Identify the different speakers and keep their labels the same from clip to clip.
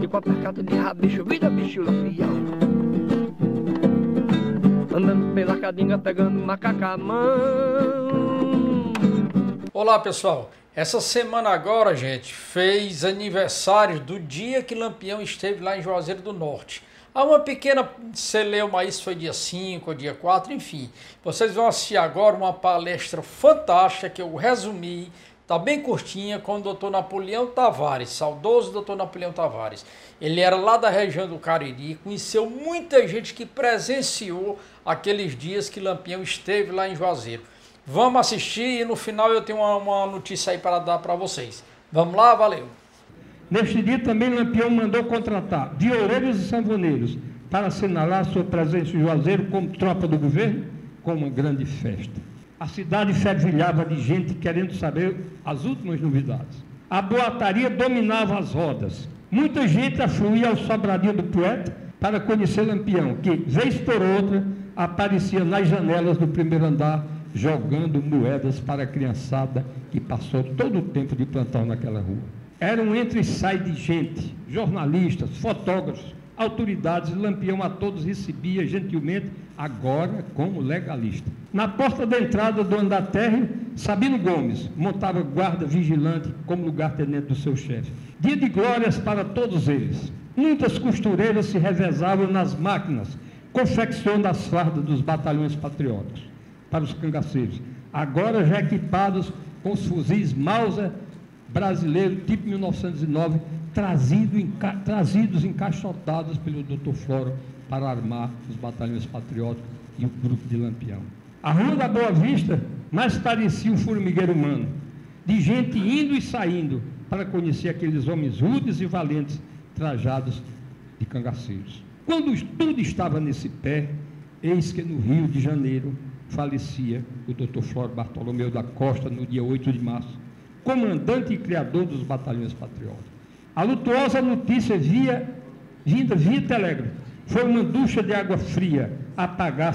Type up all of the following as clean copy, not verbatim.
Speaker 1: E com a percata de rabicho, vida bicho lampião. Andando pela cadinga, pegando macacamão.
Speaker 2: Olá pessoal, essa semana agora, gente, fez aniversário do dia que Lampião esteve lá em Juazeiro do Norte. Há uma pequena celeuma, isso foi dia 5 ou dia 4, enfim. Vocês vão assistir agora uma palestra fantástica que eu resumi, tá bem curtinha, com o Dr. Napoleão Tavares, saudoso Dr. Napoleão Tavares. Ele era lá da região do Cariri, conheceu muita gente que presenciou aqueles dias que Lampião esteve lá em Juazeiro. Vamos assistir e no final eu tenho uma notícia aí para dar para vocês. Vamos lá, valeu!
Speaker 3: Neste dia também Lampião mandou contratar violeiros e sanfoneiros para assinalar sua presença em Juazeiro como tropa do governo, com uma grande festa. A cidade fervilhava de gente querendo saber as últimas novidades. A boataria dominava as rodas. Muita gente afluía ao sobradinho do poeta para conhecer Lampião, que, vez por outra, aparecia nas janelas do primeiro andar, jogando moedas para a criançada que passou todo o tempo de plantão naquela rua. Era um entra e sai de gente, jornalistas, fotógrafos, autoridades. Lampião a todos recebia gentilmente, agora como legalista. Na porta da entrada do andar térreo, Sabino Gomes montava guarda vigilante como lugar-tenente do seu chefe. Dia de glórias para todos eles. Muitas costureiras se revezavam nas máquinas, confeccionando as fardas dos batalhões patrióticos para os cangaceiros, agora já equipados com os fuzis Mauser brasileiro, tipo 1909, trazidos encaixotados pelo Dr. Floro para armar os batalhões patrióticos e o grupo de Lampião. A Rua da Boa Vista mais parecia um formigueiro humano, de gente indo e saindo para conhecer aqueles homens rudes e valentes, trajados de cangaceiros. Quando tudo estava nesse pé, eis que no Rio de Janeiro falecia o Dr. Floro Bartolomeu da Costa no dia 8 de março, comandante e criador dos batalhões patrióticos. A lutuosa notícia vinda via telégrafo foi uma ducha de água fria a apagar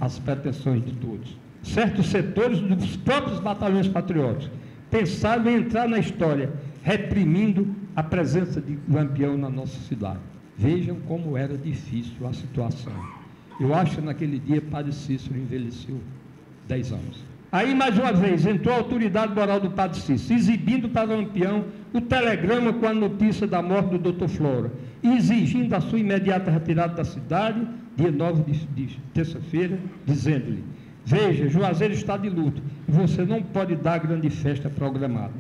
Speaker 3: as pretensões de todos. Certos setores dos próprios batalhões patrióticos pensavam em entrar na história, reprimindo a presença de Lampião na nossa cidade. Vejam como era difícil a situação. Eu acho que naquele dia Padre Cícero envelheceu 10 anos. Aí, mais uma vez, entrou a autoridade moral do Padre Cícero, exibindo para Lampião o telegrama com a notícia da morte do Dr. Floro, e exigindo a sua imediata retirada da cidade, dia 9 de terça-feira, dizendo-lhe: veja, Juazeiro está de luto, e você não pode dar a grande festa programada.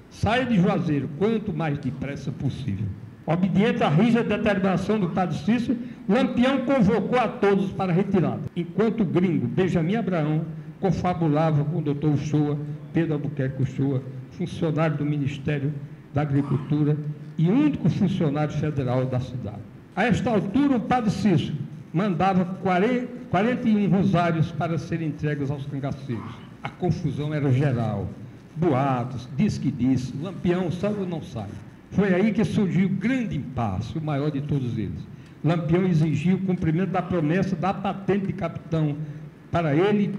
Speaker 3: Saia de Juazeiro quanto mais depressa possível. Obediente à rígida determinação do Padre Cícero, Lampião convocou a todos para a retirada, enquanto o gringo Benjamin Abraão confabulava com o Dr. Uchoa, Pedro Albuquerque Uchoa, funcionário do Ministério da Agricultura e único funcionário federal da cidade. A esta altura, o Padre Cícero mandava 41 rosários para serem entregues aos cangaceiros. A confusão era geral. Boatos, diz que disse, Lampião sai ou não sai. Foi aí que surgiu o grande impasse, o maior de todos eles. Lampião exigiu o cumprimento da promessa da patente de capitão para ele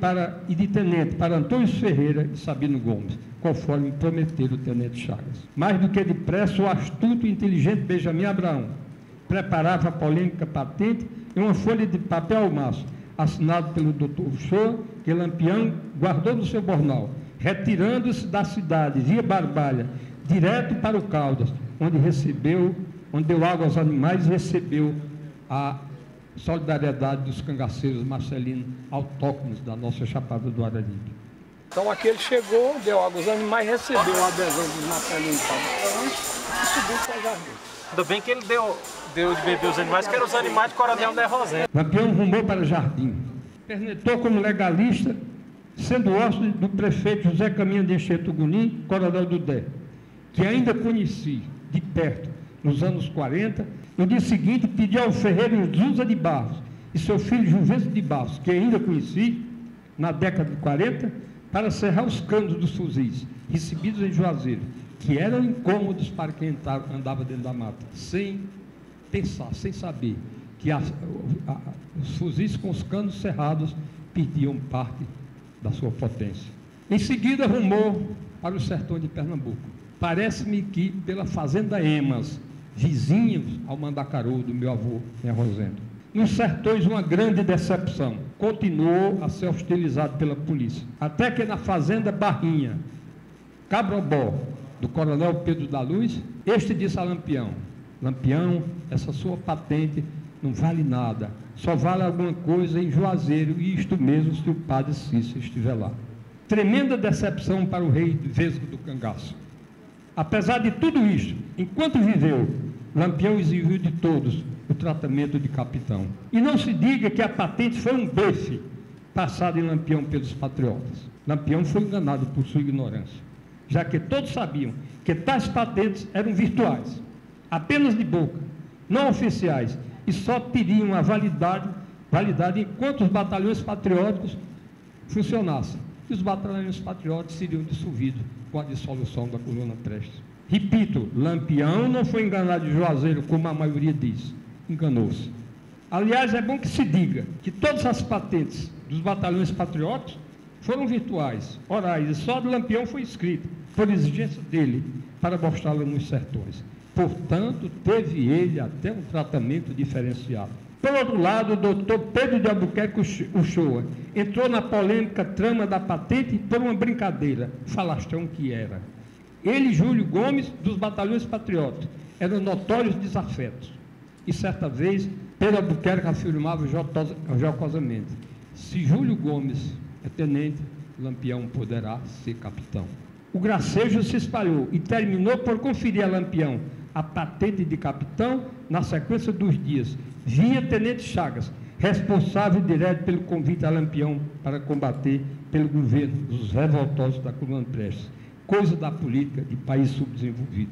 Speaker 3: e de tenente, para Antônio Ferreira e Sabino Gomes, conforme prometeu o tenente Chagas. Mais do que depressa, o astuto e inteligente Benjamin Abraão preparava a polêmica patente em uma folha de papel ao maço, assinado pelo Dr. Uchoa, que Lampião guardou no seu bornal, retirando-se da cidade, via Barbalha, direto para o Caldas, onde deu água aos animais e recebeu a solidariedade dos cangaceiros marcelinos autóctones da nossa Chapada do Araripe.
Speaker 1: Então aqui ele chegou, deu água aos animais, recebeu a adesão dos marcelinos e subiu para o jardim.
Speaker 4: Ainda bem que ele deu de beber os animais, que eram os animais de Coronel Né Rosé.
Speaker 3: Lampião rumou para o jardim, pernetou como legalista, sendo hóspede do prefeito José Caminha de Enxerto Gunim, Coronel do Dé, que ainda conheci de perto nos anos 40. No dia seguinte, pediu ao ferreiro Zusa de Barros e seu filho Juvencio de Barros, que ainda conheci na década de 40, para serrar os canos dos fuzis recebidos em Juazeiro, que eram incômodos para quem andava dentro da mata, sem pensar, sem saber que os fuzis com os canos cerrados perdiam parte da sua potência. Em seguida, rumou para o sertão de Pernambuco. Parece-me que pela fazenda Emas, vizinhos ao Mandacaru do meu avô, Rosendo. Nos sertões, uma grande decepção. Continuou a ser hostilizado pela polícia. Até que na fazenda Barrinha, Cabrobó, do coronel Pedro da Luz, este disse a Lampião: Lampião, essa sua patente não vale nada, só vale alguma coisa em Juazeiro, e isto mesmo se o padre Cícero estiver lá. Tremenda decepção para o rei Vesgo do Cangaço. Apesar de tudo isso, enquanto viveu, Lampião exigiu de todos o tratamento de capitão. E não se diga que a patente foi um blefe passado em Lampião pelos patriotas. Lampião foi enganado por sua ignorância, já que todos sabiam que tais patentes eram virtuais, apenas de boca, não oficiais, e só teriam a validade enquanto os batalhões patrióticos funcionassem. E os batalhões patrióticos seriam dissolvidos com a dissolução da coluna Prestes. Repito, Lampião não foi enganado de Juazeiro, como a maioria diz. Enganou-se. Aliás, é bom que se diga que todas as patentes dos batalhões patrióticos foram virtuais, orais, e só de Lampião foi escrita, por exigência dele, para mostrá-la nos sertões. Portanto, teve ele até um tratamento diferenciado. Por outro lado, o doutor Pedro de Albuquerque Uchoa entrou na polêmica trama da patente por uma brincadeira, falastrão que era. Ele e Júlio Gomes, dos batalhões patrióticos, eram notórios desafetos. E certa vez, Pedro Albuquerque afirmava jocosamente: se Júlio Gomes é tenente, Lampião poderá ser capitão. O gracejo se espalhou e terminou por conferir a Lampião a patente de capitão. Na sequência dos dias, vinha tenente Chagas, responsável direto pelo convite a Lampião para combater pelo governo dos revoltosos da coluna Prestes, coisa da política de país subdesenvolvido.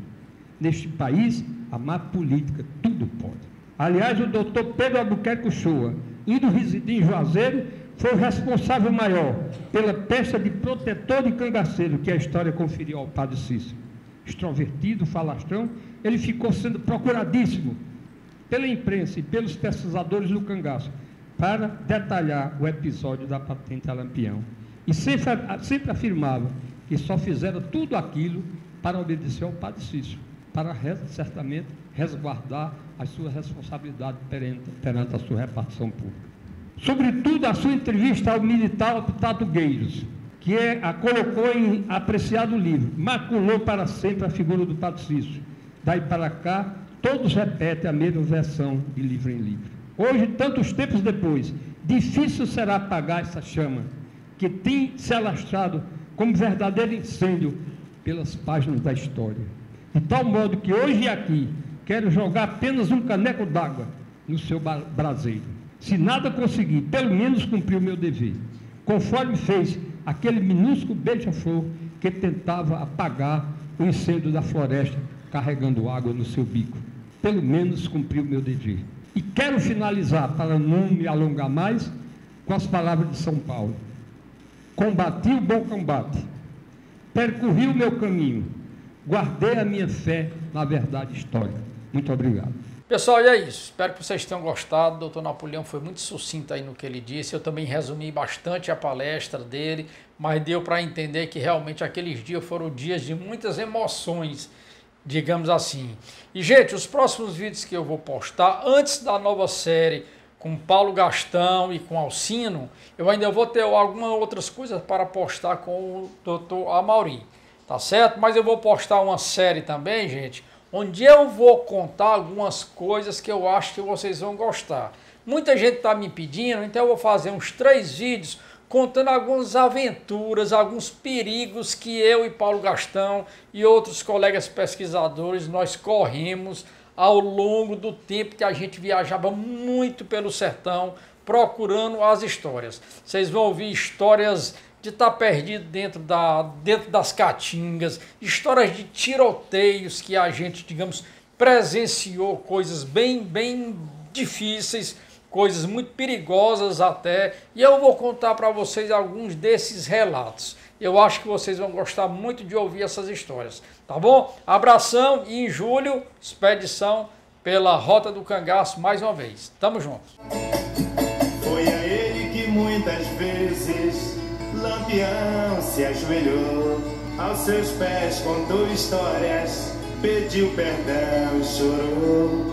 Speaker 3: Neste país, a má política tudo pode. Aliás, o doutor Pedro Albuquerque Uchoa, indo residir em Juazeiro, foi o responsável maior pela peça de protetor de cangaceiro que a história conferiu ao padre Cícero. Extrovertido, falastrão, ele ficou sendo procuradíssimo pela imprensa e pelos pesquisadores do cangaço para detalhar o episódio da patente a Lampião. E sempre afirmava que só fizera tudo aquilo para obedecer ao padre Cícero, para certamente resguardar a sua responsabilidade perante a sua repartição pública. Sobretudo, a sua entrevista ao militar Tato Gueiros, que a colocou em apreciado livro, maculou para sempre a figura do padre Cícero. Daí para cá, todos repetem a mesma versão de livro em livro. Hoje, tantos tempos depois, difícil será apagar essa chama que tem se alastrado como verdadeiro incêndio pelas páginas da história. De tal modo que hoje e aqui quero jogar apenas um caneco d'água no seu braseiro. Se nada conseguir, pelo menos cumprir o meu dever, conforme fez aquele minúsculo beija-flor que tentava apagar o incêndio da floresta carregando água no seu bico. Pelo menos cumpriu o meu dever. E quero finalizar, para não me alongar mais, com as palavras de São Paulo: combati o bom combate, percorri o meu caminho, guardei a minha fé na verdade histórica. Muito obrigado.
Speaker 2: Pessoal, e é isso. Espero que vocês tenham gostado. O doutor Napoleão foi muito sucinto aí no que ele disse. Eu também resumi bastante a palestra dele, mas deu para entender que realmente aqueles dias foram dias de muitas emoções, digamos assim. E, gente, os próximos vídeos que eu vou postar, antes da nova série com Paulo Gastão e com Alcino, eu ainda vou ter algumas outras coisas para postar com o doutor Amaury, tá certo? Mas eu vou postar uma série também, gente, onde eu vou contar algumas coisas que eu acho que vocês vão gostar. Muita gente está me pedindo, então eu vou fazer uns 3 vídeos contando algumas aventuras, alguns perigos que eu e Paulo Gastão e outros colegas pesquisadores nós corremos ao longo do tempo que a gente viajava muito pelo sertão procurando as histórias. Vocês vão ouvir histórias de estar perdido dentro das caatingas, histórias de tiroteios que a gente, digamos, presenciou, coisas bem difíceis, coisas muito perigosas até, e eu vou contar para vocês alguns desses relatos. Eu acho que vocês vão gostar muito de ouvir essas histórias, tá bom? Abração, e em julho, expedição pela Rota do Cangaço mais uma vez. Tamo junto.
Speaker 5: Foi a ele que muitas vezes Lampião se ajoelhou, aos seus pés contou histórias pediu perdão e chorou.